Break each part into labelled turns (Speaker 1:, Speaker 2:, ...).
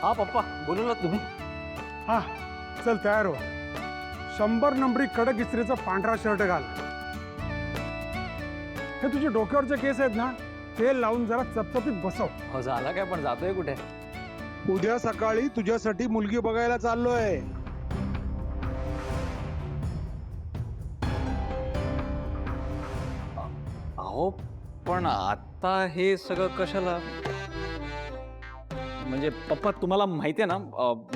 Speaker 1: हा पप्पा बोलू ना तुम्ही.
Speaker 2: हा चल तयार हो. 100 नंबरी कडक इस्त्रीचा पांढरा शर्ट घाल. हे तुझे डोक्यावरचे केस आहेत ना, तेल लावून जरा चपचपीत बसव.
Speaker 1: हो झाला काय, पण जातोय कुठे?
Speaker 2: उद्या सकाळी तुझ्यासाठी मुलगी बघायला चाललोय.
Speaker 1: अहो पण आता हे सगळं कशाला? म्हणजे पप्पा तुम्हाला माहिती आहे ना,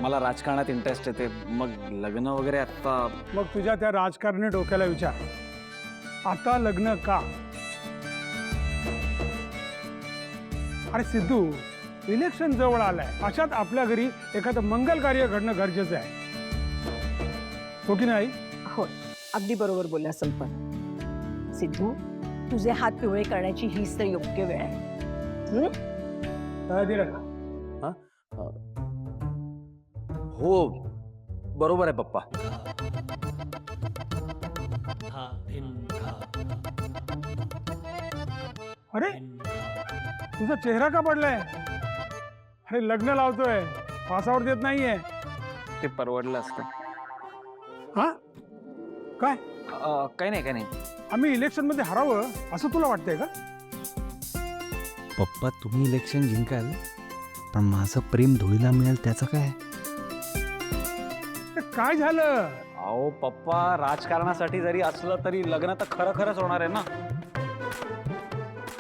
Speaker 1: मला राजकारणात इंटरेस्ट येते. मग लग्न वगैरे आता.
Speaker 2: मग तुझ्या त्या राजकारणी डोक्याला विचार, आता लग्न का? अरे सिद्धू, इलेक्शन जवळ आलंय, अशात आपल्या घरी एखादं मंगल कार्य घडणं गरजेचं आहे, हो की नाही?
Speaker 3: हो, अगदी बरोबर बोलला संपत. सिद्धू, तुझे हात पिवळे करण्याची हीच तर योग्य वेळ आहे.
Speaker 1: हो बरोबर आहे पप्पा.
Speaker 2: अरे तुझा चेहरा का पडलाय? अरे लग्न लावतोय, फासावर देत नाहीये.
Speaker 1: ते परवडलं असतं.
Speaker 2: हा काय?
Speaker 1: काही नाही काही नाही.
Speaker 2: आम्ही इलेक्शन मध्ये हरावं असं तुला वाटतंय का?
Speaker 4: पप्पा तुम्ही इलेक्शन जिंकाल, पण माझं प्रेम धुळीला मिळेल त्याचं काय?
Speaker 2: काय झालं?
Speaker 1: अहो पप्पा, राजकारणासाठी जरी असलं तरी लग्न तर खरं खरंच होणार आहे ना.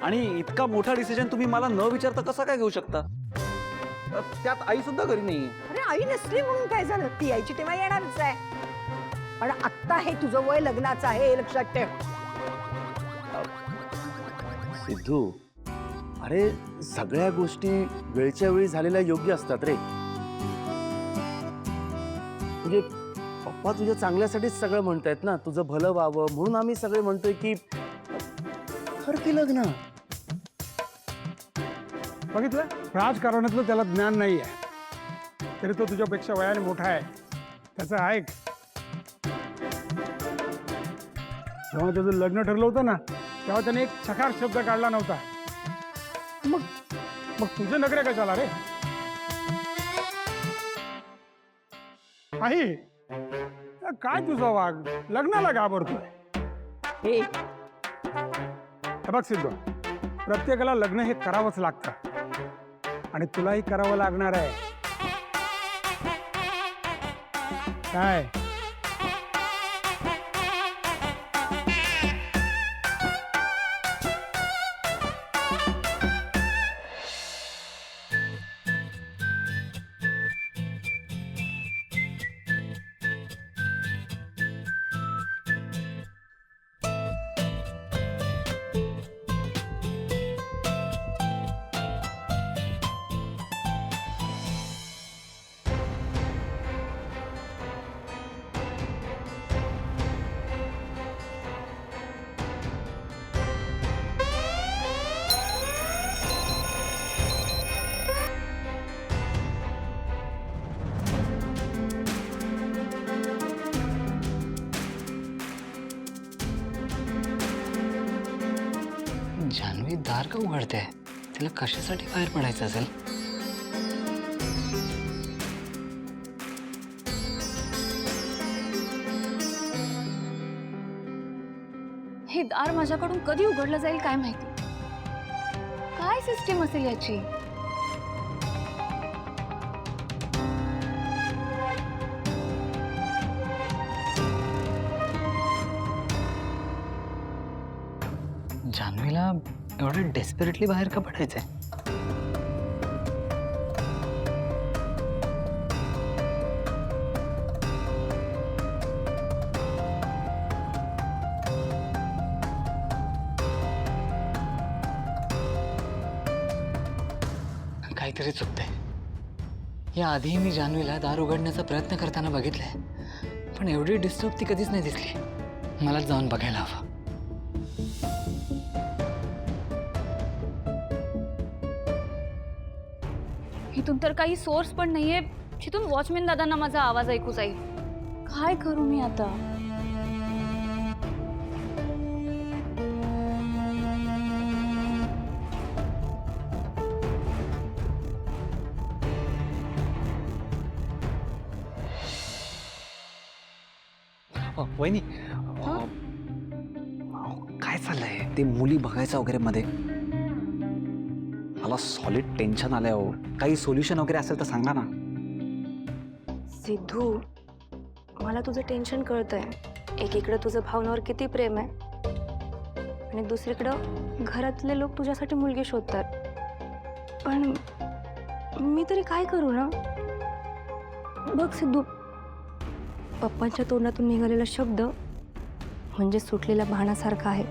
Speaker 1: आणि इतका मोठा डिसिजन तुम्ही मला न विचारता कसा काय घेऊ शकता? त्यात आई सुद्धा घरी नाहीये.
Speaker 3: अरे आई नसली म्हणून काय झालं, ती यायची तेव्हा येणारच आहे. पण आत्ता हे तुझं वय लग्नाचं आहे, हे लक्षात ठेव.
Speaker 5: सिद्धू, अरे सगळ्या गोष्टी वेळच्या वेळी झालेल्या योग्य असतात रे. म्हणजे पप्पा तुझ्या चांगल्यासाठीच सगळं म्हणतायत ना, तुझं भलं व्हावं म्हणून आम्ही सगळे म्हणतोय की कर की लग्न.
Speaker 2: बघितलं, राजकारणातलं त्याला ज्ञान नाही आहे, तरी तो तुझ्यापेक्षा वयाने मोठा आहे. त्याचं ऐक. जेव्हा त्याचं लग्न ठरलं होतं ना, तेव्हा त्याने एक छकार शब्द काढला नव्हता. मग मग तुझे नखरे कशाला रे? आई, काय तुझा वाग? लग्नाला घाबरतोय?
Speaker 3: हे
Speaker 2: हे बघ सिद्धू, प्रत्येकाला लग्न हे करावंच लागतं, आणि तुलाही करावं लागणार आहे. काय?
Speaker 6: जान्हवी दार का उघडते? तिला कशासाठी बाहेर पडायचं असेल?
Speaker 7: हे दार माझ्याकडून कधी उघडलं जाईल काय माहिती. काय सिस्टीम असेल याची?
Speaker 6: जान्हवीला एवढं डेस्परेटली बाहेर का पडायचंय? काहीतरी चुकतंय. या आधीही मी जान्हवीला दार उघडण्याचा प्रयत्न करताना बघितलंय, पण एवढी डिस्टर्ब ती कधीच नाही दिसली. मला जाऊन बघायला हवं.
Speaker 7: इथून तर काही सोर्स पण नाहीये जिथून वॉचमॅन दादांना माझा आवाज ऐकू जाईल. काय करू मी आता?
Speaker 1: वहिनी काय चाललंय ते मुली बघायचं वगैरे मध्ये मला सॉलिड टेन्शन आलंय हो. काही सोल्युशन वगैरे असेल तर सांगा ना.
Speaker 8: सिद्धू, मला तुझं टेन्शन कळतंय. एकीकडे तुझं भावनावर किती प्रेम आहे आणि दुसरीकडं घरातले लोक तुझ्यासाठी मुलगी शोधतात. पण मी तरी काय करू ना. बघ सिद्धू, पप्पांच्या तोंडातून निघालेला शब्द म्हणजे सुटलेल्या बाणासारखा आहे.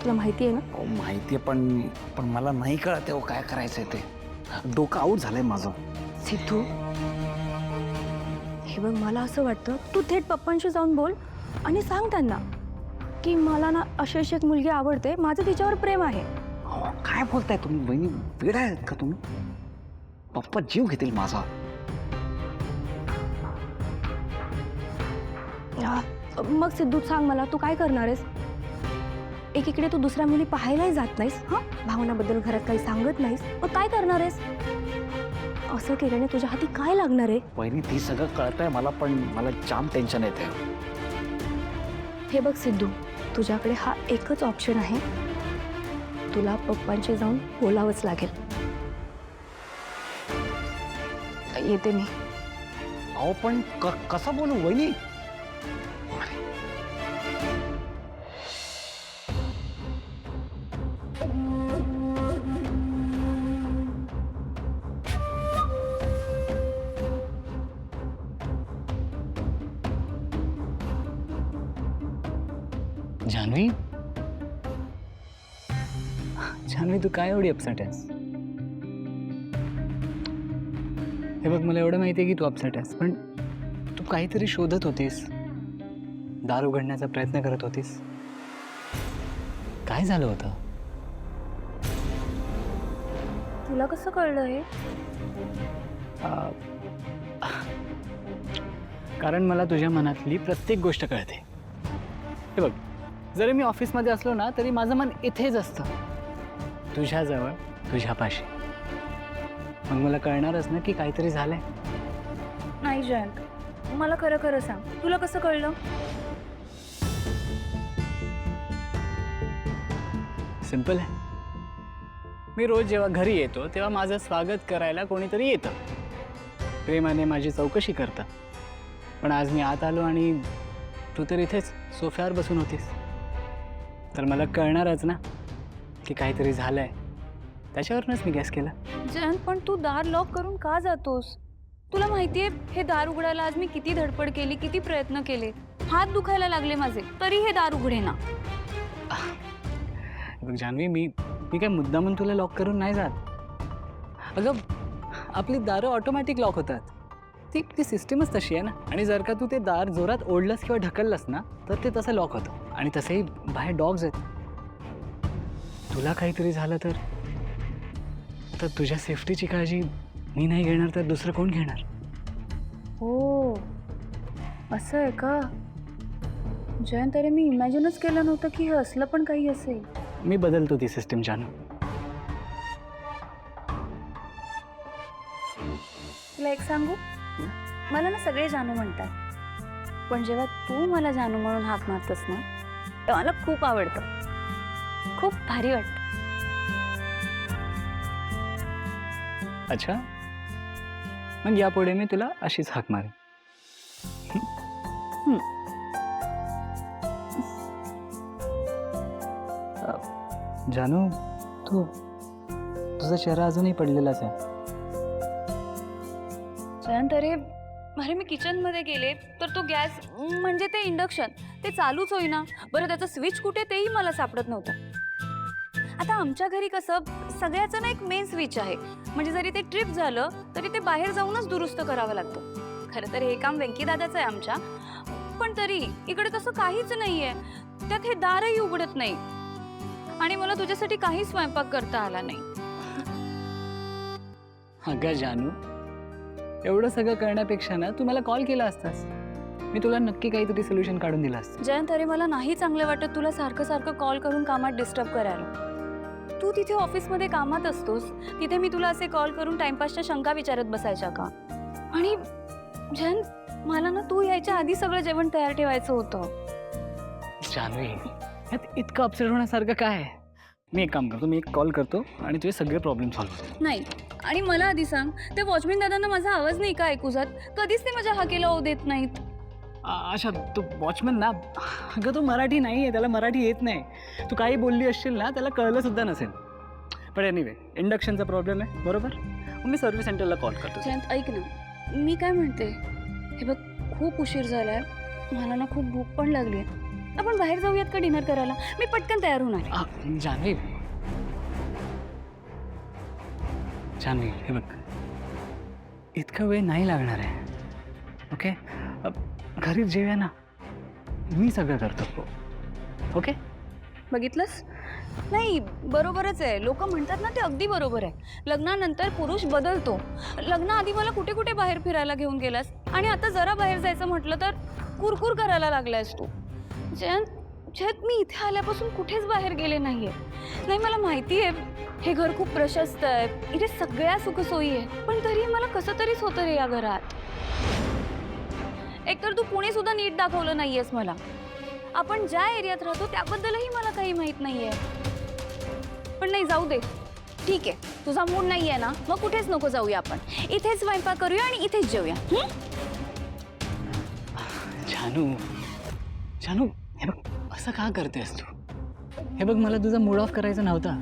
Speaker 8: तुला माहिती आहे ना?
Speaker 1: माहितीये पण पण मला नाही कळत हो काय करायचंय ते. डोकं आऊट झालंय माझं.
Speaker 8: सिद्धू, हे बघ, मला असं वाटतं तू थेट पप्पांशी जाऊन बोल आणि सांग त्यांना की मला ना अशी एक मुलगी आवडते, माझं तिच्यावर प्रेम आहे.
Speaker 1: अहो, काय बोलताय तुम्ही वहिनी? वेडा आहेत का तुम्ही? पप्पा जीव घेतील माझा.
Speaker 8: मग सिद्धू सांग मला, तू काय करणार आहेस? एकीकडे तू दुसऱ्या मुली पाहायलाही जात नाहीस, हां, भावनाबद्दल घरात काही सांगत नाहीस, मग काय करणार आहेस? असं केल्याने तुझ्या हाती काय लागणार आहे?
Speaker 1: वहिनी ती सगळं कळतंय मला, पण मला जाम टेन्शन येते.
Speaker 8: हे बघ सिद्धू, तुझ्याकडे हा एकच ऑप्शन आहे. तुला पप्पांशी जाऊन बोलावंच लागेल. येते मी.
Speaker 1: अहो पण कसं बोलू वहिनी?
Speaker 6: जान्हवी, जान्हवी तू काय एवढी अपसेट आहेस? हे बघ, मला एवढं माहिती आहे की तू अपसेट आहेस, पण तू काहीतरी शोधत होतीस, दार उघडण्याचा प्रयत्न करत होतीस. काय झालं होतं?
Speaker 8: तुला कसं कळलं हे?
Speaker 6: कारण मला तुझ्या मनातली प्रत्येक गोष्ट कळते. हे बघ, जरी मी ऑफिसमध्ये असलो ना तरी माझं मन इथेच असतं, तुझ्याजवळ, तुझ्यापाशी. मग मला कळणारच ना की काहीतरी झालंय.
Speaker 7: नाही जयंत, मला खरं खरं सांग, तुला कसं कळलं?
Speaker 6: सिंपल आहे. मी रोज जेव्हा घरी येतो तेव्हा माझं स्वागत करायला कोणीतरी येतं, प्रेमाने माझी चौकशी करतं. पण आज मी आत आलो आणि तू तर इथेच सोफ्यावर बसून होतीस, तर मला कळणारच ना की काहीतरी झालंय. त्याच्यावरूनच मी गॅस केला.
Speaker 7: जयंत, पण तू दार लॉक करून का जातोस? तुला माहितीये हे दार उघडायला आज मी किती धडपड केली, किती प्रयत्न केले, हात दुखायला लागले माझे, तरी हे दार उघडेना.
Speaker 6: बघ जान्हवी, मी काय मुद्दामून तुला लॉक करून नाही जात. अगं, आपली दारं ऑटोमॅटिक लॉक होतात. ती सिस्टीमच तशी आहे ना. आणि जर का तू ते दार जोरात ओढलंस किंवा ढकललंस ना तर ते तसं लॉक होतं. आणि तसंही बाहेर डॉग्स आहेत. तुला काहीतरी झालं तर तुझ्या सेफ्टीची काळजी मी नाही घेणार तर दुसरं कोण घेणार?
Speaker 7: हो, असं आहे का? जयंत, अरे मी इमॅजिनच केलं नव्हतं की हे असलं पण काही असेल.
Speaker 6: मी बदलतो ती सिस्टीम जानू.
Speaker 7: तुला एक सांगू, मला ना सगळे जानू म्हणतात, पण जेव्हा तू मला जानू म्हणून हाक मारतस ना तेव्हा मला खूप आवडतं, खूप भारी वाटतं.
Speaker 6: अच्छा, मग यापुढे मी तुला अशीच हाक मारेन. जानू, तुझा चेहरा अजूनही पडलेलाच आहे.
Speaker 7: जयंत, अरे मी किचनमध्ये गेले तर तो गॅस म्हणजे ते इंडक्शन ते चालूच होईना. बरं, त्याचं स्विच कुठे तेही मला सापडत नव्हतं. आता आमच्या घरी कसं सगळ्याचं ना एक मेन स्विच आहे, म्हणजे जरी ते ट्रिप झालं तरी ते बाहेर जाऊनच दुरुस्त करावं लागतं. खरं तर हे काम वेंकी दादाचं आहे आमच्या, पण तरी इकडे तसं काहीच नाहीये. त्यात हे दारही उघडत नाही आणि मला तुझ्यासाठी काही स्वयंपाक करता आला नाही.
Speaker 6: अगं जानू, एवढं सगळं करण्यापेक्षा ना तू मला कॉल केला असतास, मी तुला नक्की काहीतरी सोल्युशन काढून दिलं असतं.
Speaker 7: जयंत, अरे मला नाही चांगलं वाटत तुला सारखं सारखं कॉल करून कामात डिस्टर्ब करायला. तू तिथे ऑफिसमध्ये कामात असतोस, तिथे मी तुला असे कॉल करून टाइमपासच्या शंका विचारत बसायच्या का? आणि जयंत, मला ना तू यायच्या आधी सगळं जेवण तयार ठेवायचं होतं.
Speaker 6: जान्हवी, यात इतकं अपसेट होण्यासारखं काय आहे? मी एक काम करतो, मी एक कॉल करतो आणि तुझे सगळे प्रॉब्लेम सॉल्व्ह होतील.
Speaker 7: नाही, आणि मला आधी सांग, ते वॉचमॅन दादांना माझा आवाज नाही का ऐकू जात? कधीच ते माझ्या हाकेला होऊ देत नाहीत.
Speaker 6: अच्छा, तो वॉचमॅन ना, अगं तो मराठी नाही आहे, त्याला मराठी येत नाही. तू काही बोलली असशील ना, त्याला कळलं सुद्धा नसेल. पण एनिवे, इंडक्शनचा प्रॉब्लेम आहे, बरोबर? मग मी सर्व्हिस सेंटरला कॉल करतो.
Speaker 7: जयंत ऐक ना, मी काय म्हणते, हे बघ खूप उशीर झालाय, मला ना खूप भूक पण लागली. आपण बाहेर जाऊयात का डिनर करायला? मी पटकन तयार होणार आहे.
Speaker 6: जान्हवी, जान्हवी, हे बघ, इतका वेळ नाही लागणार आहे. ओके, घरी जेव्हा ना मी सगळं करतो. ओके,
Speaker 7: बघितलंस? नाही, बरोबरच आहे. लोक म्हणतात ना, ते अगदी बरोबर आहे. लग्नानंतर पुरुष बदलतो. लग्नाआधी मला कुठे कुठे बाहेर फिरायला घेऊन गेलास, आणि आता जरा बाहेर जायचं म्हटलं तर कुरकुर करायला लागलायस तू. जयंत, मी इथे आल्यापासून कुठेच बाहेर गेले नाहीये. नाही, मला माहिती आहे हे घर खूप प्रशस्त आहे, इथे सगळ्या सुखसोयी आहे, पण तरी मला कसं तरीच होतं रे या घरात. एकतर तू पुणे सुद्धा नीट दाखवलं नाहीयेस मला. आपण ज्या एरियात राहतो त्याबद्दलही मला काही माहित नाहीये. पण नाही, जाऊ दे, ठीक आहे. तुझा मूड नाहीये ना, मग कुठेच नको जाऊया. आपण इथेच स्वयंपाक करूया आणि इथेच जेऊया.
Speaker 6: जानू, हे बघ, असं का करतेस तू? हे बघ, मला तुझा मूड ऑफ करायचा नव्हता.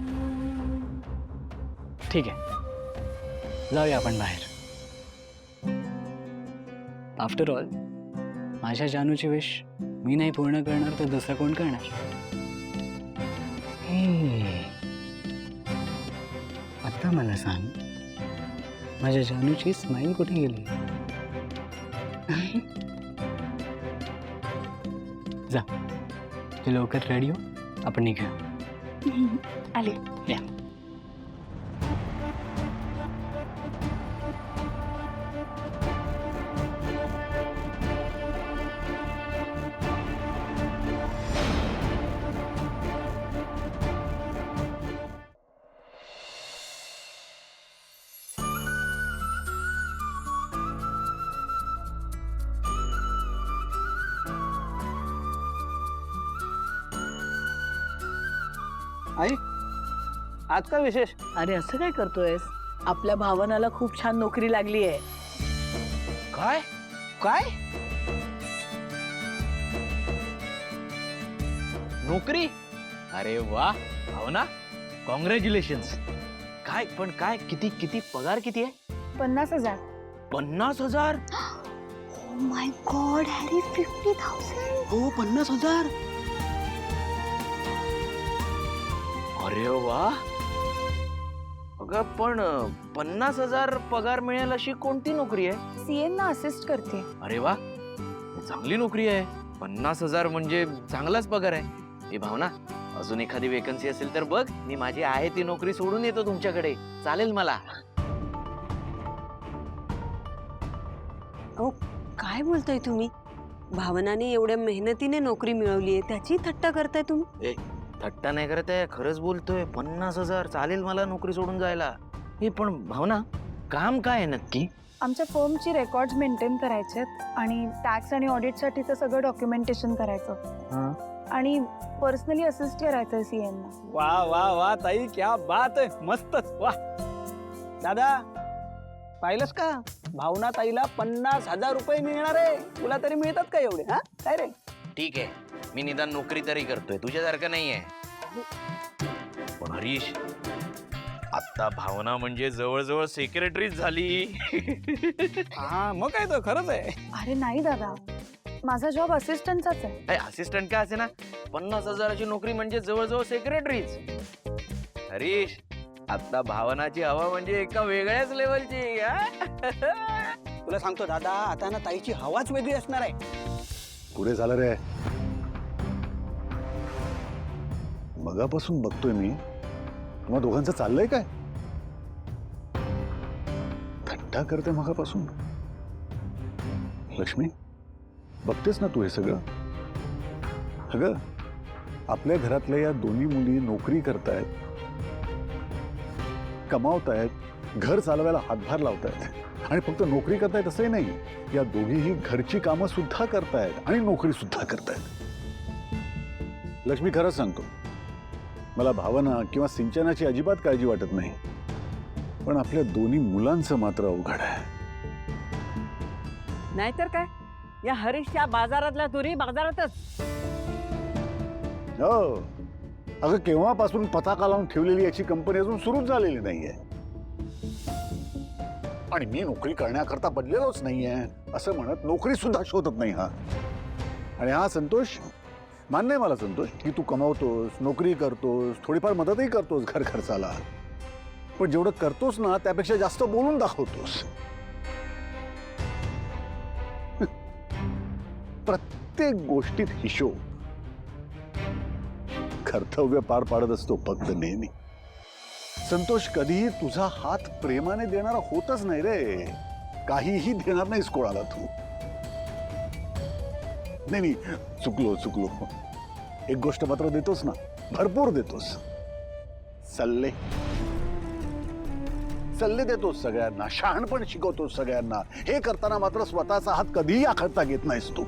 Speaker 6: ठीक आहे, जाऊया आपण बाहेर. आफ्टर ऑल, माझ्या जानूची विश मी नाही पूर्ण करणार तर दुसरं कोण करणार? आता मला सांग, माझ्या जानूची स्माईल कुठे गेली? जा, तू लवकर रेडी हो, आपण निघूया.
Speaker 7: आले.
Speaker 6: या.
Speaker 1: आई, आज काय विशेष?
Speaker 3: अरे असं काय करतोयस? आपल्या भावनाला खूप छान नोकरी लागली आहे.
Speaker 1: काय काय
Speaker 9: नोकरी? अरे वा भावना, कॉंग्रॅच्युलेशन्स. काय पण काय, किती किती पगार किती आहे?
Speaker 7: 50,000.
Speaker 9: 50,000?
Speaker 7: Oh my God Harry, 50,000.
Speaker 9: हो, 50,000. अरे वा. अगं पण 50,000 पगार मिळेल अशी कोणती नोकरी आहे?
Speaker 7: सीएन ना असिस्ट करते.
Speaker 9: अरे वा, चांगली नोकरी आहे. 50,000 म्हणजे चांगलाच पगार आहे. ए भावना, अजून एखादी वेकन्सी असेल तर बघ. मी माझी आहे ती नोकरी सोडून येतो तुमच्याकडे, चालेल मला?
Speaker 10: अहो, काय बोलताय तुम्ही? भावनाने एवढ्या मेहनतीने नोकरी मिळवली आहे, त्याची थट्टा करताय तुम्ही?
Speaker 9: थट्टा नाही करत आहे, खरंच बोलतोय. 50,000 चालेल मला नोकरी सोडून जायला. हे पण भावना, काम काय आहे नक्की?
Speaker 11: आमच्या फर्मची रेकॉर्ड्स मेंटेन करायचे आणि टॅक्स आणि ऑडिटसाठीचं सगळं डॉक्युमेंटेशन करायचं आणि पर्सनली असिस्ट करायचं सीएनना.
Speaker 1: वा वा वा ताई, क्या बात आहे, मस्तच. वा दादा, पाहिलंस का? भावना ताईला 50,000 रुपये मिळणार आहे. तुला तरी मिळतात का एवढे? हा काय रे?
Speaker 9: ठीक आहे, मी निदान नोकरी तरी करतोय, तुझ्यासारखं नाहीये. पण हरीश, आता भावना म्हणजे जवळजवळ सेक्रेटरीच झाली.
Speaker 1: हा मग काय, तर खरंच आहे.
Speaker 11: अरे नाही दादा, माझा जॉब असिस्टंटचाच आहे.
Speaker 9: असिस्टंट का असे ना, 50,000ची नोकरी म्हणजे जवळजवळ सेक्रेटरीच. हरीश, आता भावनाची हवा म्हणजे एका वेगळ्याच लेवलची.
Speaker 1: तुला सांगतो दादा, आता ना ताईची हवाच वेगळी असणार आहे.
Speaker 12: पुढे झालं रे. मगापासून बघतोय मी, तुम्हा दोघांचं चाललंय काय? थट्टा करते मगापासून. लक्ष्मी, बघतेस ना तू हे सगळं? अगं, आपल्या घरातल्या या दोन्ही मुली नोकरी करतायत, कमावतायत, घर चालवायला हातभार लावतायत आणि फक्त नोकरी करतायत असंही नाही, या दोघीही घरची कामं सुद्धा करतायत आणि नोकरी सुद्धा करतायत. लक्ष्मी, खरंच सांगतो, मला भावना किंवा सिंचनाची अजिबात काळजी वाटत नाही, पण आपल्या दोन्ही मुलांचं मात्र अवघड आहे.
Speaker 3: नाहीतर काय, या हरीशच्या बाजारातल्या तुरी बाजारातच.
Speaker 12: हो, अगं केव्हापासून पताका लावून ठेवलेली याची कंपनी अजून सुरूच झालेली नाहीये. आणि मी नोकरी करण्याकरता बदलेलोच नाहीये असं म्हणत नोकरी सुद्धा शोधत नाही हा. आणि हा संतोष, मान्य आहे मला संतोष की तू कमावतोस, नोकरी करतोस, थोडीफार मदतही करतोस घर खर्चाला, पण जेवढं करतोस ना त्यापेक्षा जास्त बोलून दाखवतोस. प्रत्येक गोष्टीत हिशोब, कर्तव्य पार पाडत असतो फक्त नेहमी. संतोष, कधीही तुझा हात प्रेमाने देणारा होतच नाही रे. काहीही देणार नाहीस कोणाला तू. नाही, चुकलो. एक गोष्ट मात्र देतोस ना, भरपूर देतोस. सल्ले देतोस सगळ्यांना, शहाणपण शिकवतोस सगळ्यांना. हे करताना मात्र स्वतःचा हात कधीही आखडता घेत नाहीस तू.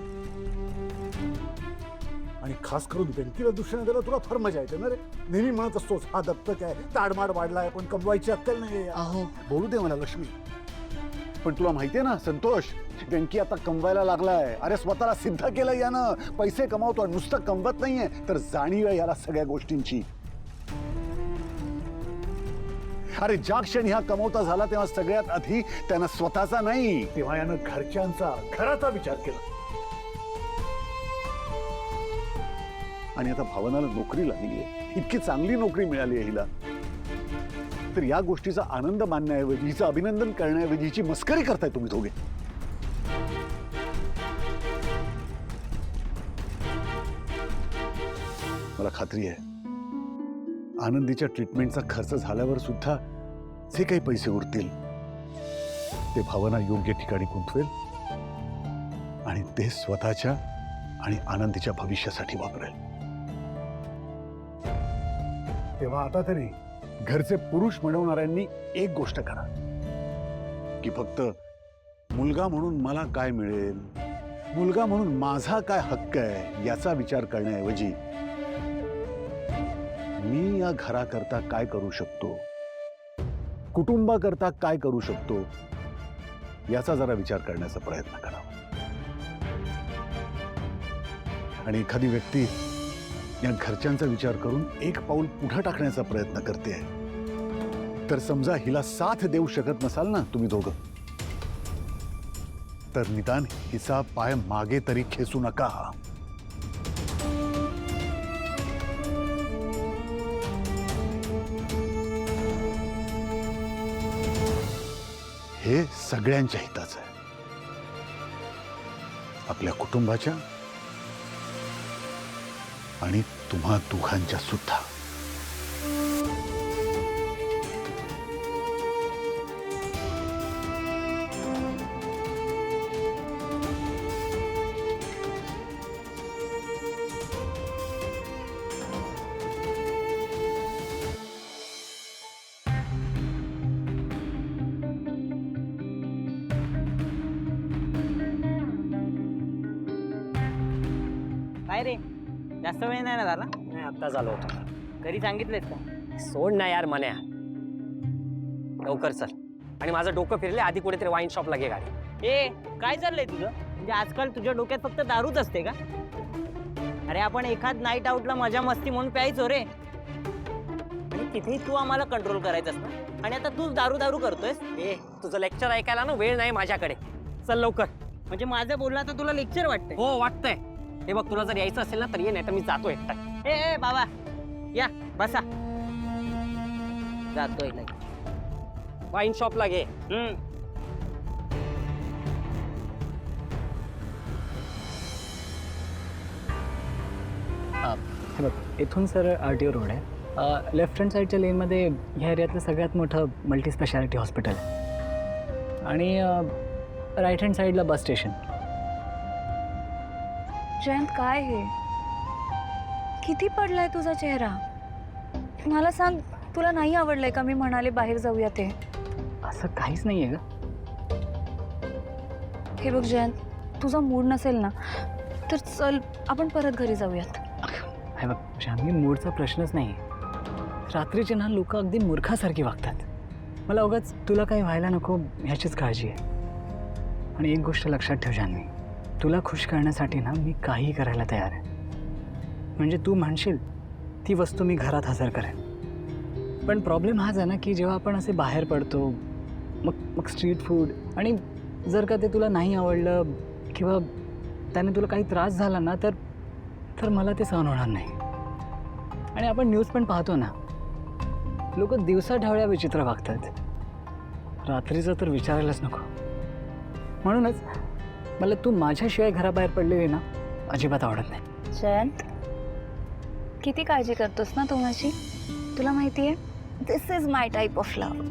Speaker 12: आणि खास करून व्यक्तीला दूषण द्यायला तुला फार मजा येते ना रे. नेहमी म्हणत असतोस हा दत्तक आहे, ताडमाड वाढलाय, पण कमवायची अक्कल नाही. अहो, बोलू दे मला लक्ष्मी, पण तुला माहितीये ना संतोष, व्यंकी आता कमवायला लागलाय. अरे स्वतःला सिद्ध केलं यानं. पैसे कमावतो, नुसतं कमवत नाहीये, तर जाणीव आहे याला सगळ्या गोष्टींची. अरे ज्या क्षणी हा कमवता झाला तेव्हा सगळ्यात आधी त्यानं स्वतःचा नाही, तेव्हा यानं घरच्यांचा, घराचा विचार केला. आणि आता भावनाला नोकरी लागली आहे, इतकी चांगली नोकरी मिळाली आहे हिला, तर या गोष्टीचा आनंद मानण्याऐवजी, हिचं अभिनंदन करण्याऐवजी हिची मस्करी करताय तुम्ही दोघे. मला खात्री आहे आनंदीच्या ट्रीटमेंटचा खर्च झाल्यावर सुद्धा जे काही पैसे उरतील ते भावना योग्य ठिकाणी गुंतवेल आणि ते स्वतःच्या आणि आनंदीच्या भविष्यासाठी वापरेल. तेव्हा आता तरी घरचे पुरुष म्हणवणाऱ्यांनी एक गोष्ट करा की फक्त मुलगा म्हणून मला काय मिळेल, मुलगा म्हणून माझा काय हक्क आहे याचा विचार करण्याऐवजी मी या घराकरता काय करू शकतो, कुटुंबाकरता काय करू शकतो याचा जरा विचार करण्याचा प्रयत्न करावा. आणि एखादी व्यक्ती या घरच्यांचा विचार करून एक पाऊल पुढे टाकण्याचा प्रयत्न करते, तर समजा हिला साथ देऊ शकत नसाल ना तुम्ही दोघं, तर निदान हिचा पाय मागे तरी खेचू नका. हे सगळ्यांच्या हिताचं आहे, आपल्या कुटुंबाच्या आणि तुम्हा दोघांच्या सुद्धा.
Speaker 6: काय रे, जास्त वेळ नाही ना झाला? नाही, आत्ता झालो होता. घरी सांगितलेस का?
Speaker 13: सोड ना यार मन्या, लवकर चल. आणि माझं डोकं फिरले, आधी कुठेतरी वाईन शॉपला घे गाडी.
Speaker 6: ए, काय चाललंय तुझं? म्हणजे आजकाल तुझ्या डोक्यात फक्त दारूच असते का? अरे आपण एखाद नाईट आउटला मजा मस्ती म्हणून प्यायचो रे, आणि तिथेही तू आम्हाला कंट्रोल करायचंस ना, आणि आता तू दारू दारू करतोयस.
Speaker 13: ए, तुझं लेक्चर ऐकायला ना वेळ नाही माझ्याकडे. चल लवकर.
Speaker 6: म्हणजे माझं बोलणं तर तुला लेक्चर वाटतंय?
Speaker 13: हो वाटतंय. हे बघ, तुला जर यायचं असेल ना तर ये, नाही तर मी जातो एकटा.
Speaker 6: ए बाबा, या बसा. जातोय
Speaker 13: वाईन शॉपला घे.
Speaker 6: हे बघ, इथून सर RTO रोड आहे. लेफ्ट हँड साईडच्या लेनमध्ये ह्या एरियातलं सगळ्यात मोठं मल्टी स्पेशालिटी हॉस्पिटल आहे, आणि राईट हँड साईडला बस स्टेशन.
Speaker 7: जयंत, काय हे? किती पडलाय तुझा चेहरा? मला सांग, तुला नाही आवडलंय का मी म्हणाले बाहेर जाऊया ते?
Speaker 6: असं काहीच नाहीये ग.
Speaker 7: हे बघ जयंत, तुझा मूड नसेल ना तर चल आपण परत घरी जाऊयात.
Speaker 6: हे बघ जान्हवी, मूडचा प्रश्नच नाही. रात्रीचे ना लोक अगदी मूर्खासारखी वागतात. मला उगाच तुला काही व्हायला नको ह्याचीच काळजी आहे. आणि एक गोष्ट लक्षात ठेव जान्हवी, तुला खुश करण्यासाठी ना मी काही करायला तयार आहे. म्हणजे तू म्हणशील ती वस्तू मी घरात हजर करेन. पण प्रॉब्लेम हाच आहे ना की जेव्हा आपण असे बाहेर पडतो मग स्ट्रीट फूड, आणि जर का ते तुला नाही आवडलं किंवा त्याने तुला काही त्रास झाला ना तर मला ते सहन होणार नाही. आणि आपण न्यूज पण पाहतो ना, लोक दिवसा ढवळ्या विचित्र वागतात. रात्रीचं तर विचारायलाच नको. म्हणूनच मला तू माझ्याशिवाय घराबाहेर पडलेली ना अजिबात आवडत नाही.
Speaker 7: जयंत, किती काळजी करतोस ना तू माझी. तुला माहिती आहे, this is my type of love.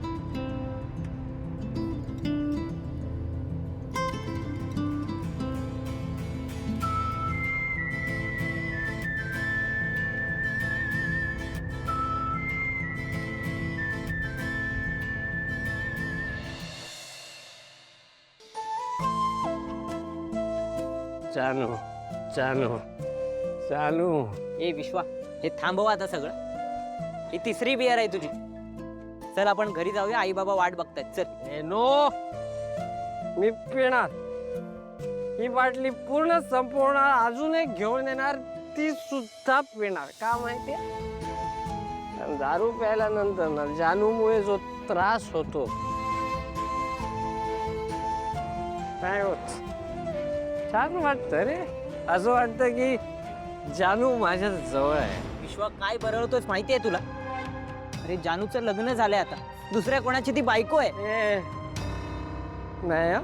Speaker 13: जानू जानू जानू.
Speaker 14: ए विश्वा, हे थांबव आता सगळं. ही तिसरी बियर आहे तुझी. चल आपण घरी जाऊया, आई बाबा वाट बघतायत. चल.
Speaker 13: नो, मी पिणार. ही बाटली पूर्ण संपवणार, अजून एक घेऊन येणार, ती सुद्धा पिणार. का माहितीये, दारू प्यायल्यानंतर ना जानूमुळे जो त्रास होतो काय होत, छान वाटतं रे. असं वाटतं की जानू माझ्या जवळ आहे.
Speaker 14: विश्वा, काय बरळतोस माहितीये तुला? अरे जानूचं लग्न झालंय आता, दुसऱ्या कोणाची ती बायको आहे.
Speaker 13: नाही हं?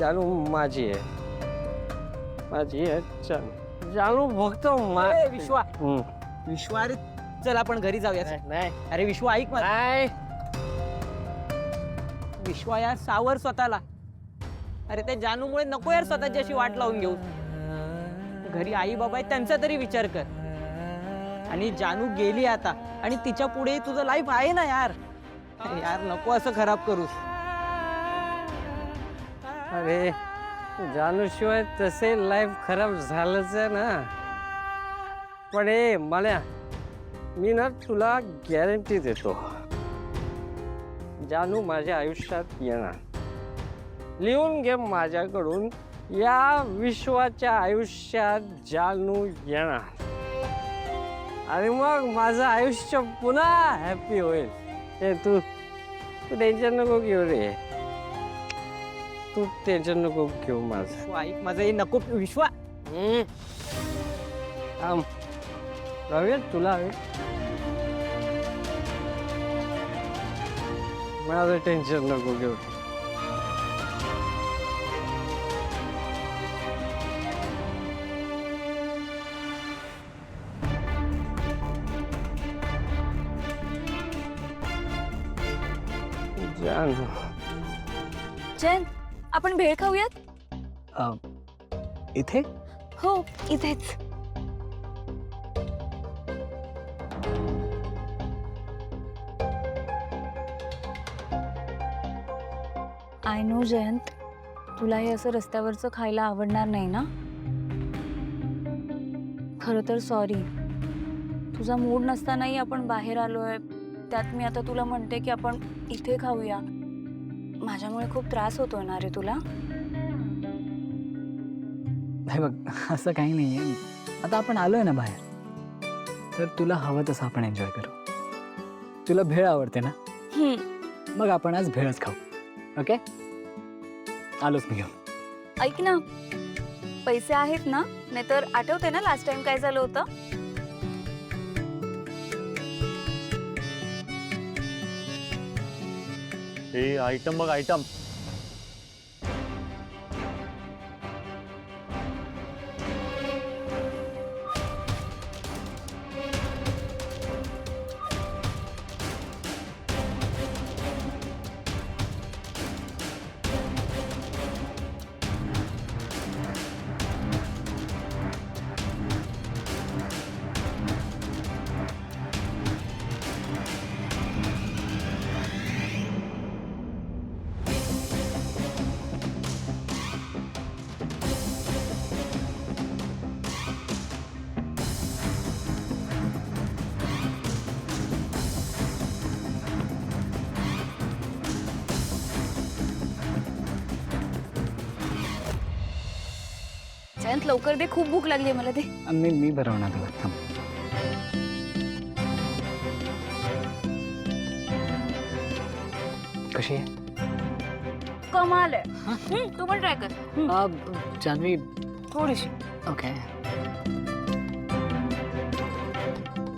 Speaker 13: जानू माझी आहे, माझी आहे जानू. जानू फक्त
Speaker 14: विश्वा, विश्वा, अरे चल आपण घरी जाऊया.
Speaker 13: नाही,
Speaker 14: अरे विश्वा ऐक मला. विश्वा यार, सावर स्वतःला. अरे त्या जानूमुळे नको यार स्वतःची अशी वाट लावून घेऊ. घरी आई बाबा आहेत, त्यांचा तरी विचार कर. आणि जानू गेली आता, आणि तिच्या पुढे तुझं लाईफ आहे ना यार. अरे यार नको असं खराब करूस.
Speaker 13: अरे जानू शिवाय तसे लाईफ खराब झालंच आहे ना. पण हे मला, मी ना तुला गॅरंटी देतो, जानू माझ्या आयुष्यात येणार. लिहून घे माझ्याकडून, या विश्वाच्या आयुष्यात जानू येणार. आणि मग माझं आयुष्य पुन्हा हॅपी होईल. हे तू टेन्शन नको घेऊ रे. तू टेन्शन नको घेऊ माझं.
Speaker 14: ऐक माझं, हे नको विश्वा.
Speaker 13: राहूया, तुला हवे. माझं टेन्शन नको घेऊ. जानू.
Speaker 7: जयंत, आपण भेळ खाऊयात.
Speaker 6: इथे?
Speaker 7: हो, इथेच. आय नो जयंत, तुला हे असं रस्त्यावरचं खायला आवडणार नाही ना. खरं तर सॉरी, तुझा मूड नसतानाही आपण बाहेर आलोय. त्यात मी आता तुला म्हणते की आपण इथे खाऊया. माझ्यामुळे खूप त्रास होतोय ना रे तुला.
Speaker 6: हे बघ, असं काही नाहीये. आता आपण आलोय ना बाहेर, तर तुला हवं तसं आपण एन्जॉय करू. तुला भेळ आवडते ना, मग आपण आज भेळच खाऊ. ओके, आलोच मी घेऊन.
Speaker 7: ऐक ना, पैसे आहेत ना? नाहीतर आठवते ना लास्ट टाइम काय झालं होतं.
Speaker 15: हे आयटम बघ, आयटम.
Speaker 7: जयंत लवकर दे, खूप भूक लागली मला ते.
Speaker 6: मी भरवणार तुला, थांब. कशी आहे?
Speaker 7: कमाल आहे. तू पण ट्राय कर.
Speaker 6: जान्हवी,
Speaker 7: थोडीशी.
Speaker 6: ओके.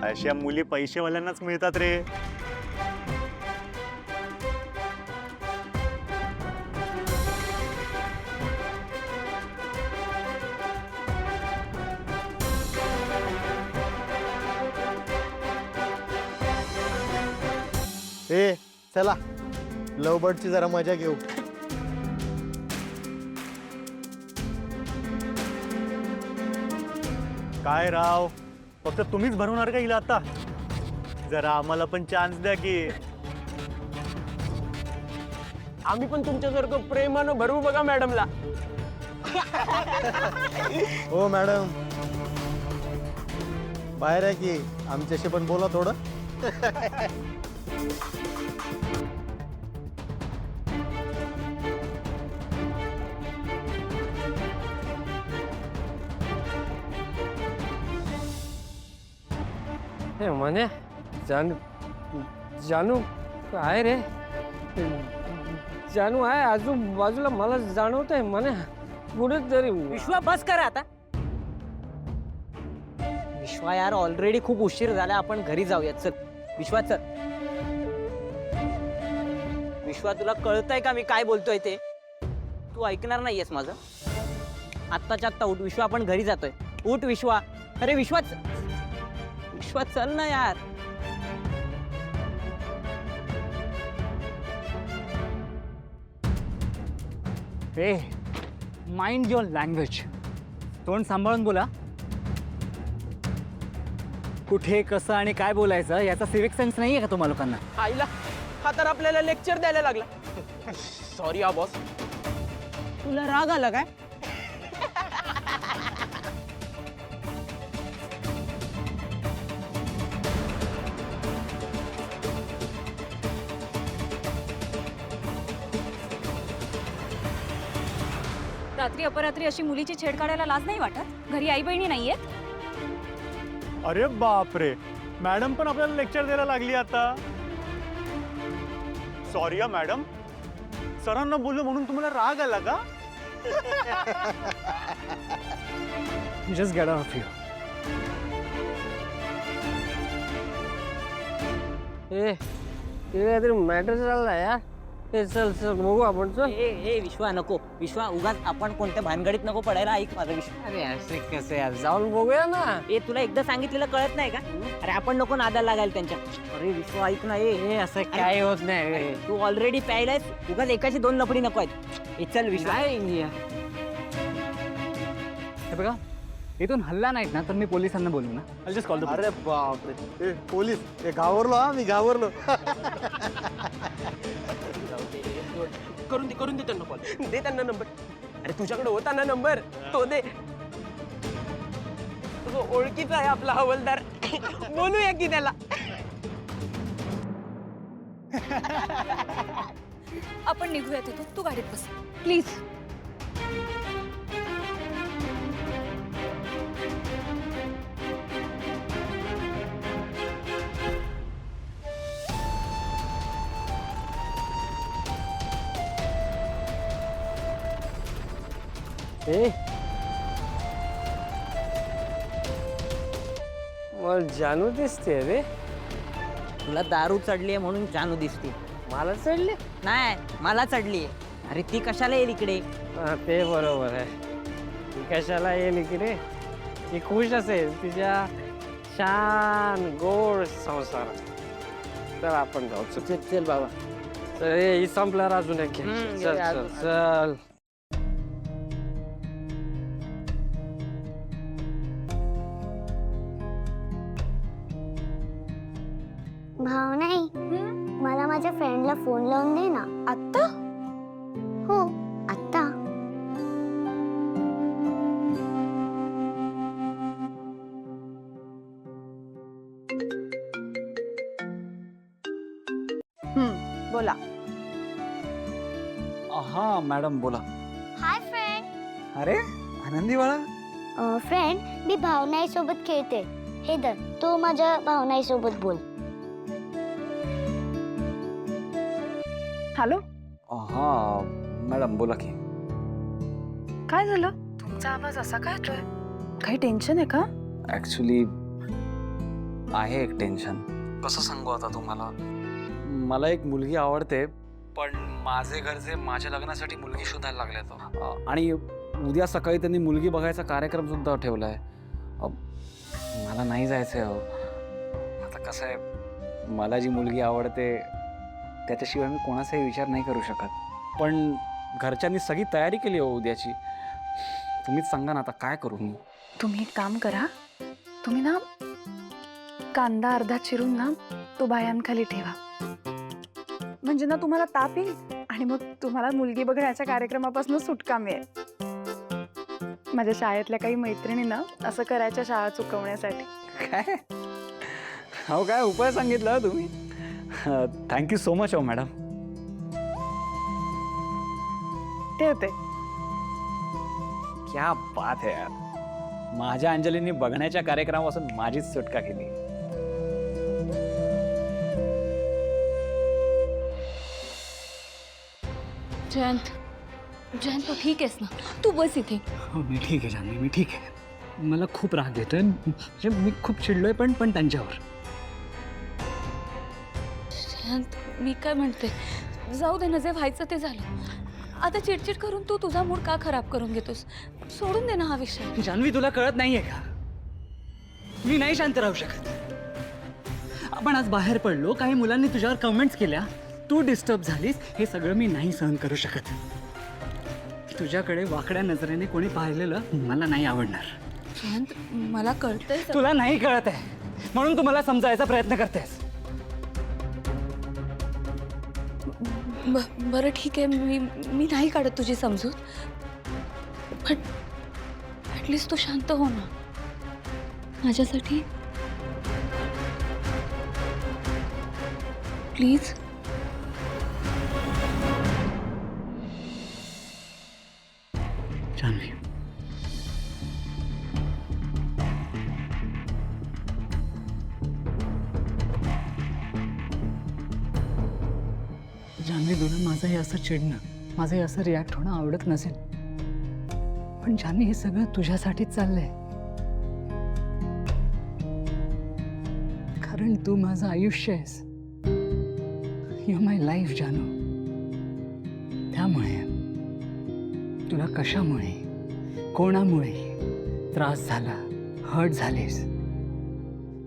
Speaker 15: अशा मुली पैसेवाल्यांनाच मिळतात रे.
Speaker 16: ए चला, लव बर्डची जरा मजा घेऊ.
Speaker 15: काय राव, फक्त तुम्हीच भरवणार का हिला आता? जरा आम्हाला पण चान्स द्या की.
Speaker 13: आम्ही पण तुमच्यासारखं प्रेमानं भरवू बघा मॅडमला.
Speaker 16: हो मॅडम, बाहेर आहे की, आमच्याशी पण बोला थोडं.
Speaker 13: हे म्हणे जानू, जानू आहे रे, जानू आहे आजूबाजूला, मला जाणवत आहे म्हणे कुठेतरी.
Speaker 14: विश्वा बस करा आता. विश्वा यार, ऑलरेडी खूप उशीर झाला, आपण घरी जाऊयात. चल विश्वा, चल. विश्वा, तुला कळतंय का मी काय बोलतोय ते? तू ऐकणार नाहीयेस माझं. आत्ताच्या आत्ता उठ विश्वा, आपण घरी जातोय. उठ विश्वा. अरे विश्वा, विश्वा चल ना यार.
Speaker 6: ए, माइंड युअर लँग्वेज. तोंड सांभाळून बोला. कुठे, कसं आणि काय बोलायचं याचा सिविक सेन्स नाहीये का तुम्हा लोकांना?
Speaker 14: आईला, हा तर आपल्याला लेक्चर द्यायला लागला. Sorry boss. तुला राग आला काय?
Speaker 7: रात्री अपरात्री अशी मुलीची छेड काढायला लाज नाही वाटत? घरी आई बहिणी नाहीयेत?
Speaker 15: अरे बापरे, मॅडम पण आपल्याला लेक्चर द्यायला लागली आता. सॉरी हा मॅडम, सरांना बोललो म्हणून तुम्हाला राग आला का?
Speaker 6: Just get out of here.
Speaker 13: ए, तिला काहीतरी मॅटर चालला यार. ए चल चल बघू आपण. चल.
Speaker 14: ए विश्वा, नको विश्वा, उगाच आपण कोणत्या भानगडीत नको पडायला. ऐक माझा विश्वा.
Speaker 13: अरे असे कसे यार, जाऊन बघूया ना.
Speaker 14: ए, तुला एकदा सांगितलेलं कळत नाही का? अरे आपण नको नादाला लागायला त्यांच्या. अरे विश्वा ऐक ना. ए
Speaker 13: असं काय होत नाही.
Speaker 14: तू ऑलरेडी प्यायलायस, उगाच एकाची दोन लपडी नको आहेत. ए चल विश्वा.
Speaker 6: हे बघा, इथून हल्ला नाहीत ना तर मी पोलिसांना बोलू ना. I'll just call the police.
Speaker 16: अरे बापरे, ए पोलीस, ए घाबरलो हा, मी घाबरलो.
Speaker 13: करून दे त्यांना कॉल. दे त्यांना नंबर. अरे तुझ्याकडे होता ना नंबर, तो दे. तो ओळखीचा आहे आपला हवलदार. बोलूया की त्याला.
Speaker 7: आपण निघूयात इथून. तू गाडीत बस प्लीज.
Speaker 13: ए, मला जानू दिसते रे.
Speaker 14: तुला दारू चढली म्हणून जानू दिसते.
Speaker 13: मला चढले
Speaker 14: नाही, मला चढली. अरे ती कशाला येईल इकडे?
Speaker 13: ते बरोबर आहे. ती कशाला येईल इकडे? ती खुश असेल तिच्या छान गोड संसारात. तर आपण जाऊ. चल चल बाबा. चल, ही संपल्यावर अजून एक घे. चल चल चल.
Speaker 17: भाव नाही, मला माझ्या फ्रेंडला फोन लावून दे ना. आत्ता? हो आत्ता.
Speaker 3: बोला.
Speaker 4: हा मॅडम बोला.
Speaker 17: Hi friend.
Speaker 4: अरे आनंदी बाळा,
Speaker 17: फ्रेंड, मी भावनाई सोबत खेळते. हे धर, तू माझ्या भावनाई सोबत बोल.
Speaker 11: हॅलो,
Speaker 6: हा मॅडम बोला की.
Speaker 11: काय झालं? तुमचा आवाज असा काय येतोय? काही टेन्शन आहे का?
Speaker 6: ॲक्च्युली आहे एक टेन्शन. कसं सांगू आता तुम्हाला. मला एक मुलगी आवडते, पण माझे घरचे माझ्या लग्नासाठी मुलगी शोधायला लागले. आणि उद्या सकाळी त्यांनी मुलगी बघायचा कार्यक्रम सुद्धा ठेवलाय. मला नाही जायचंय. आता कसं आहे, मला जी मुलगी आवडते त्याच्याशिवाय मी कोणाचाही विचार नाही करू शकत. पण घरच्यांनी सगळी तयारी केली हो उद्याची. तुम्हीच सांगा ना आता काय करू मी.
Speaker 11: तुम्ही एक काम करा, तुम्ही ना कांदा अर्धा चिरून ना तो बायांखाली ठेवा. म्हणजे ना तुम्हाला ताप येईल आणि मग तुम्हाला मुलगी बघण्याच्या कार्यक्रमापासून सुटका मिळेल. माझ्या शाळेतल्या काही मैत्रिणी ना असं करायच्या शाळा चुकवण्यासाठी.
Speaker 6: काय हो, काय उपाय सांगितला तुम्ही. थँक्यू सो मच हो मॅडम.
Speaker 11: ठेवते.
Speaker 6: क्या बात आहे यार. माझ्या अंजलीने बघण्याच्या कार्यक्रमापासून माझीच सुटका केली.
Speaker 7: जयंत, जयंत तू ठीक आहेस ना? तू बस इथे.
Speaker 6: हो मी ठीक आहे जानवी, मी ठीक आहे. मला खूप राग येतोय. म्हणजे मी खूप चिडलोय पण त्यांच्यावर.
Speaker 7: जयंत, मी काय म्हणते, जाऊ दे ना, जे व्हायचं ते झालं. आता चिडचिड करून तू तुझा मूड का खराब करून घेतोस? सोडून दे ना हा विषय.
Speaker 6: जानवी तुला कळत नाहीये का? मी नाही शांत राहू शकत. आपण आज बाहेर पडलो, काही मुलांनी तुझ्यावर कमेंट्स केल्या, तू डिस्टर्ब झालीस, हे सगळं मी नाही सहन करू शकत. तुझ्याकडे वाकड्या नजरेने कोणी पाहिलेलं मला नाही आवडणार.
Speaker 7: जयंत, मला कळतंय.
Speaker 6: तुला नाही कळत आहे म्हणून तू मला समजायचा प्रयत्न करतेस.
Speaker 7: बरं ठीक आहे, मी नाही काढत तुझी समजूत, पण ॲटलिस्ट तू शांत हो ना माझ्यासाठी, प्लीज.
Speaker 6: जानवी, जानवी तुला माझं हे असं चिडणं, माझं हे असं रिॲक्ट होणं आवडत नसेल, पण जानवी हे सगळं तुझ्यासाठीच चाललंय. कारण तू माझं आयुष्य आहेस. यू माय लाईफ जानू. त्यामुळे तुला कशामुळे, कोणामुळे त्रास झाला, हर्ट झालीस,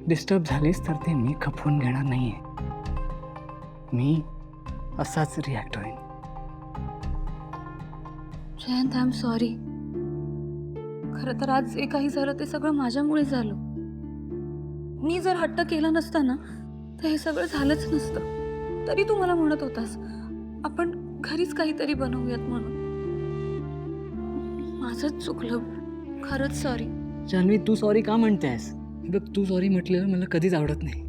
Speaker 6: डिस्टर्ब झालीस तर ते मी खपवून घेणार नाहीये. मी असाच रिॲक्ट होईन.
Speaker 7: Jayant, I am sorry. खरं तर आज जे काही झालं ते सगळं माझ्यामुळे झालं. मी जर हट्ट केला नसता ना तर हे सगळं झालंच नसतं. तरी तू मला म्हणत होतास आपण घरीच काहीतरी बनवूयात म्हणून. माझंच चुकलं. खरंच सॉरी.
Speaker 6: जानवी, तू सॉरी का म्हणतेस? बघ, तू सॉरी म्हटलेलं मला कधीच आवडत नाही.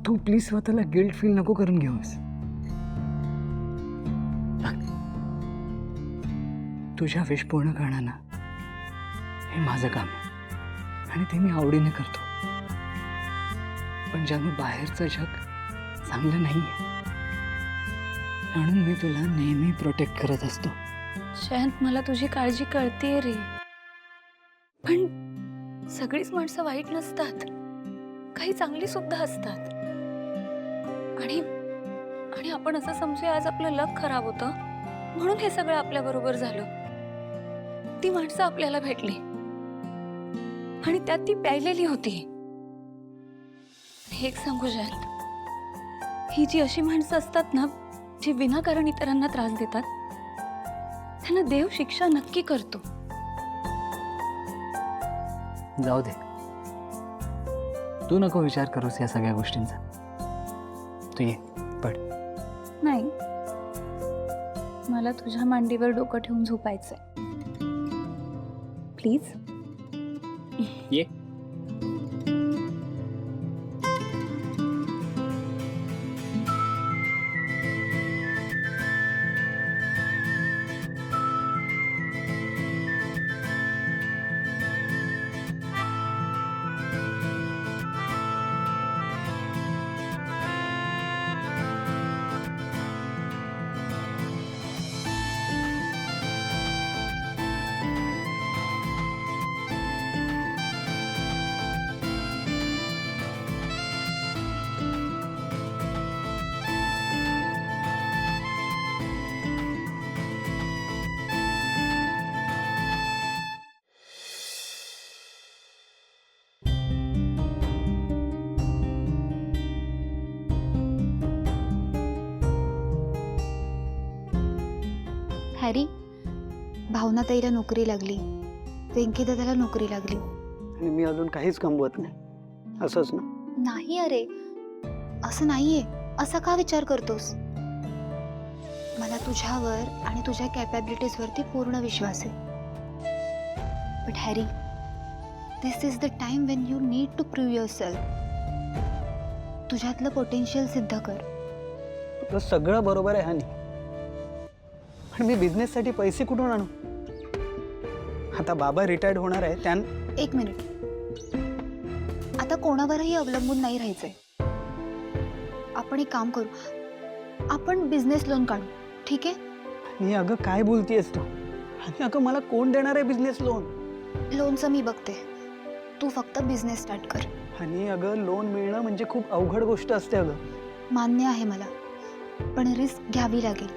Speaker 6: तू प्लीज स्वतःला गिल्ट फील नको करून घेऊस. तुझ्या विश पूर्ण करणं ना हे माझं काम आहे आणि ते मी आवडीने करतो. पण जानू, बाहेरचं जग चांगलं नाहीये म्हणून मी तुला नेहमी प्रोटेक्ट करत असतो.
Speaker 7: जयंत, मला तुझी काळजी कळतेय रे, पण सगळीच माणसं वाईट नसतात, काही चांगली सुद्धा असतात. आणि आपण असं समजूया आज आपलं लक खराब होतं म्हणून हे सगळं आपल्या बरोबर झालं. ती माणसं आपल्याला भेटली आणि त्यात ती प्यायलेली होती. हे एक सांगू जयंत, ही जी अशी माणसं असतात ना जी विनाकारण इतरांना त्रास देतात, त्यांना देव शिक्षा नक्की करतो.
Speaker 6: जाऊ दे, तू नको विचार करूस या सगळ्या गोष्टींचा. तू ये, पड.
Speaker 7: नाही, मला तुझ्या मांडीवर डोकं ठेवून झोपायचंय. प्लीज
Speaker 6: ये.
Speaker 11: हॅरी, भावना ताईला नोकरी लागली, वेंकी दादाला नोकरी लागली.
Speaker 1: आणि मी अजून काहीच कमवत नाही, असंच ना?
Speaker 11: नाही अरे, असं नाहीये. असा का विचार करतोस? मला तुझ्यावर आणि तुझ्या कॅपॅबिलिटीजवरती पूर्ण विश्वास आहे. But Harry, this is the time when you need to prove yourself. तुझ्यातलं पोटेन्शियल सिद्ध कर.
Speaker 1: तुझं सगळं बरोबर आहे हनी, पण मी बिझनेससाठी पैसे कुठून आणू? आता बाबा रिटायर्ड होणार आहे त्यां.
Speaker 11: एक मिनिट, आता कोणावरही अवलंबून नाही राहायचंय. आपण एक काम करू, आपण बिझनेस लोन काढू, ठीक आहे?
Speaker 1: आणि अगं काय बोलतीयस तू? आणि अगं मला कोण देणार आहे बिझनेस लोन?
Speaker 11: लोनचं मी बघते, तू फक्त बिझनेस स्टार्ट कर.
Speaker 1: आणि अगं लोन मिळणं म्हणजे खूप अवघड गोष्ट असते अगं.
Speaker 11: मान्य आहे मला, पण रिस्क घ्यावी लागेल.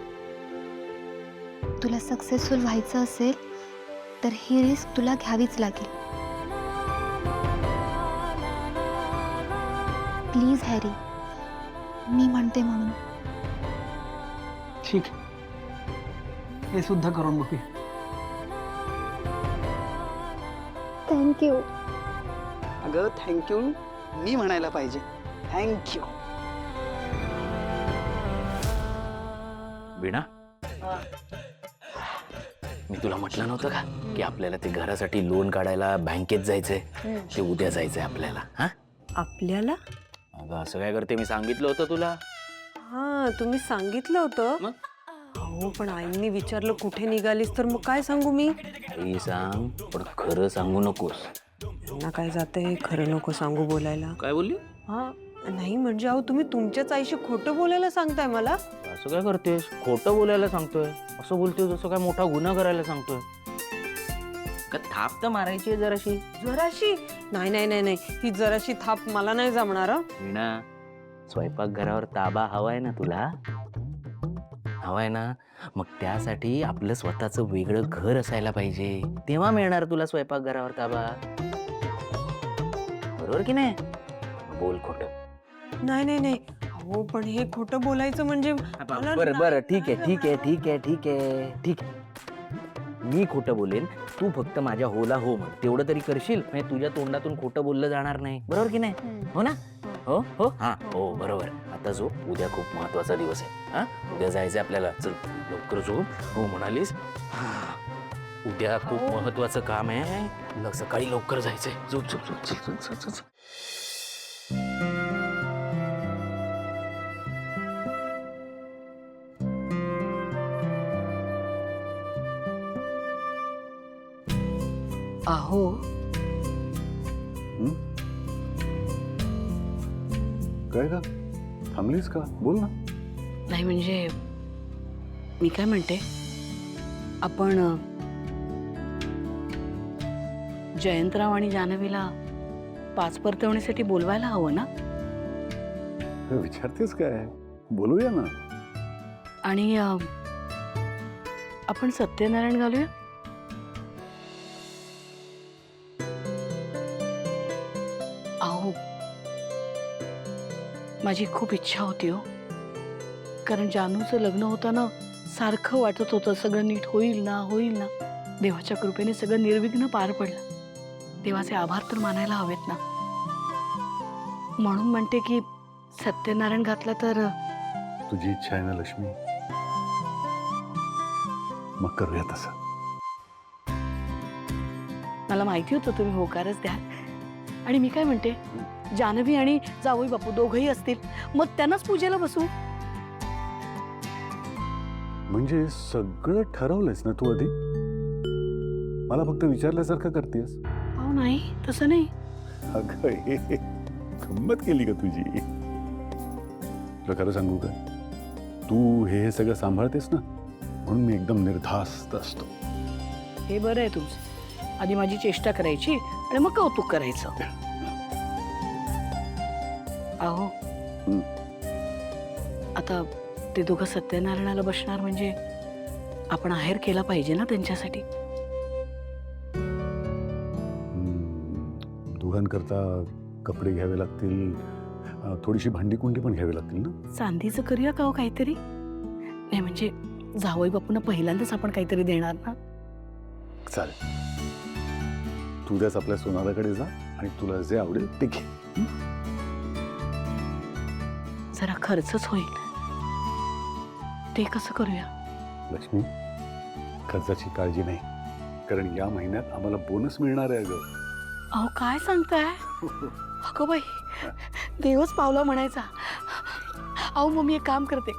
Speaker 11: तुला सक्सेसफुल व्हायचं असेल तर ही रिस्क तुला घ्यावीच लागेल. प्लीज हॅरी, मी म्हणते म्हणून.
Speaker 1: ठीक, हे सुद्धा करून बघूया.
Speaker 11: थँक्यू.
Speaker 1: अगं थँक्यू मी म्हणायला पाहिजे. थँक्यू.
Speaker 9: वीणा, मी तुला म्हटलं नव्हतं का की आपल्याला ते घरासाठी लोन काढायला बँकेत जायचंय? ते उद्या जायचंय आपल्याला. हा,
Speaker 10: आपल्याला?
Speaker 9: अगं असं काय करते, मी सांगितलं होतं तुला.
Speaker 10: हा, तुम्ही सांगितलं होतं. हो, पण आईंनी विचारलं कुठे निघालीस, तर मग काय सांगू मी?
Speaker 9: काही सांग, पण खरं सांगू नकोस.
Speaker 10: त्यांना काय जातंय, खरं नको सांगू बोलायला.
Speaker 9: काय बोलली?
Speaker 10: हा, नाही म्हणजे अहो, तुम्ही तुमच्याच आईशी खोटं बोलायला सांगताय मला.
Speaker 9: असं काय करतेस? खोटं बोलायला सांगतोय? असं बोलतोय जसं काय मोठा गुन्हा करायला सांगतोय. का थाप तर मारायची आहे जराशी.
Speaker 10: जराशी? नाही नाही नाही नाही, ही जराशी थाप मला नाही जमणार.
Speaker 9: वीणा, स्वयंपाकघरावर ताबा हवाय ना तुला? हवाय ना? मग त्यासाठी आपलं स्वतःचं वेगळं घर असायला पाहिजे, तेव्हा मिळणार तुला स्वयंपाकघरावर ताबा. बरोबर की नाही? बोल खोटं.
Speaker 10: नाही नाही नाही, हो पण हे खोटं बोलायचं म्हणजे.
Speaker 9: बरं बरं, ठीक आहे ठीक आहे ठीक आहे ठीक आहे ठीक आहे. मी खोटं बोलेन, तू फक्त माझ्या होला हो म्हण. तेवढं तरी करशील, म्हणजे तुझ्या तोंडातून खोटं बोललं जाणार नाही. बरोबर की नाही? हो ना? हो हो हा हो बरोबर. आता झोप, उद्या खूप महत्वाचा दिवस आहे. हा, उद्या जायचंय आपल्याला. चल लवकर झोप. हो म्हणालीस? उद्या खूप महत्वाचं काम आहे, सकाळी लवकर जायचंय. झोप झोप झोप. चल चल चल चल.
Speaker 10: अहो,
Speaker 12: काय का थांबलीस का? बोल ना.
Speaker 18: नाही म्हणजे मी काय म्हणते, आपण जयंतराव आणि जान्हवीला पाच परतवणीसाठी बोलवायला हवं ना?
Speaker 12: विचारतेस काय? बोलूया ना.
Speaker 18: आणि आपण सत्यनारायण घालूया. अहो, माझी खूप इच्छा होती हो, कारण जानूचं लग्न होताना सारखं वाटत होतं सगळं नीट होईल ना होईल ना. देवाच्या कृपेने सगळं निर्विघ्न पार पडलं. देवाचे आभार तर मानायला हवेत ना. म्हणून म्हणते की सत्यनारायण घातला तर.
Speaker 12: तुझी इच्छा आहे ना लक्ष्मी, मग करूया तसं.
Speaker 18: मला माहिती होतं तुम्ही होकारच द्याल. आणि मी काय म्हणते, जान्हवी आणि जावई बापू दोघंही असतील, मग त्यांनाच पूजेला बसू.
Speaker 12: म्हणजे सगळं ठरवलंयस ना तू आधी? मला फक्त विचारल्यासारखं करतेस.
Speaker 18: हो नाही, तसं नाही.
Speaker 12: अगं हे गंमत केली का तुझी? तुला खरं सांगू का, तू हे सगळं सांभाळतेस ना, म्हणून मी एकदम निर्धास्त असतो.
Speaker 18: हे बरं आहे तुमचं. आधी माझी चेष्टा करायची आणि मग कौतुक करायचं. अहो, आता ते दोघं सत्यनारायणाला बसणार म्हणजे आपण आहेर केला पाहिजे ना त्यांच्यासाठी.
Speaker 12: दोघांकरता कपडे घ्यावे लागतील, थोडीशी भांडी कुंडी पण घ्यावी लागतील ना.
Speaker 18: चांदीचं करूया का हो काहीतरी? नाही म्हणजे जावई बापूंना पहिल्यांदाच आपण काहीतरी देणार ना.
Speaker 12: चालेल, तू उद्याच आपल्या सोनाराकडे जा आणि तुला जे आवडेल ते घे.
Speaker 18: जरा खर्चच होईल, ते कसं करूया?
Speaker 12: लक्ष्मी, खर्चाची काळजी नाही, कारण या महिन्यात आम्हाला बोनस मिळणार आहे अगं.
Speaker 18: अहो काय सांगताय? अगं बाई, देवच पावला म्हणायचा. अहो मग मी एक काम करते,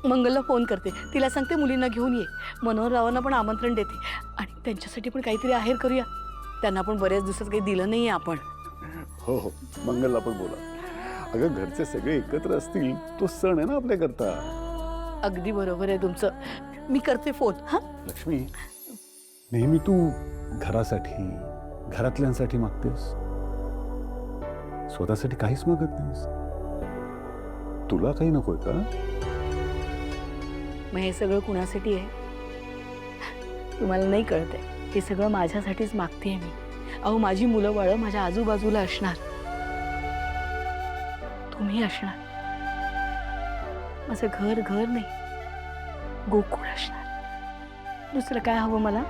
Speaker 18: मंगलला फोन करते, तिला सांगते मुलींना घेऊन ये, मनोहररावांना पण आमंत्रण देते आणि त्यांच्यासाठी पण काहीतरी आहेर करूया. त्यांना पण बऱ्याच दिवसात काही दिलं नाहीये आपण.
Speaker 12: हो हो, मंगलला पण बोला. अगं घरचे सगळे एकत्र असतील, तो सण आहे ना आपल्याकरता.
Speaker 18: अगदी बरोबर आहे तुमचं, मी करते फोन. हा
Speaker 12: लक्ष्मी, नेहमी तू घरासाठी घरातल्यांसाठी मागतेस, स्वतःसाठी काहीच मागत नाहीस. तुला काही नकोय का?
Speaker 18: मग हे सगळं कुणासाठी आहे तुम्हाला नाही कळतंय? हे सगळं माझ्यासाठीच मागतेय मी. अहो माझी मुलं बाळं माझ्या आजूबाजूला असणार, तुम्ही असणार, माझं घर घर नाही गोकुळ असणार. दुसरं काय हवं मला?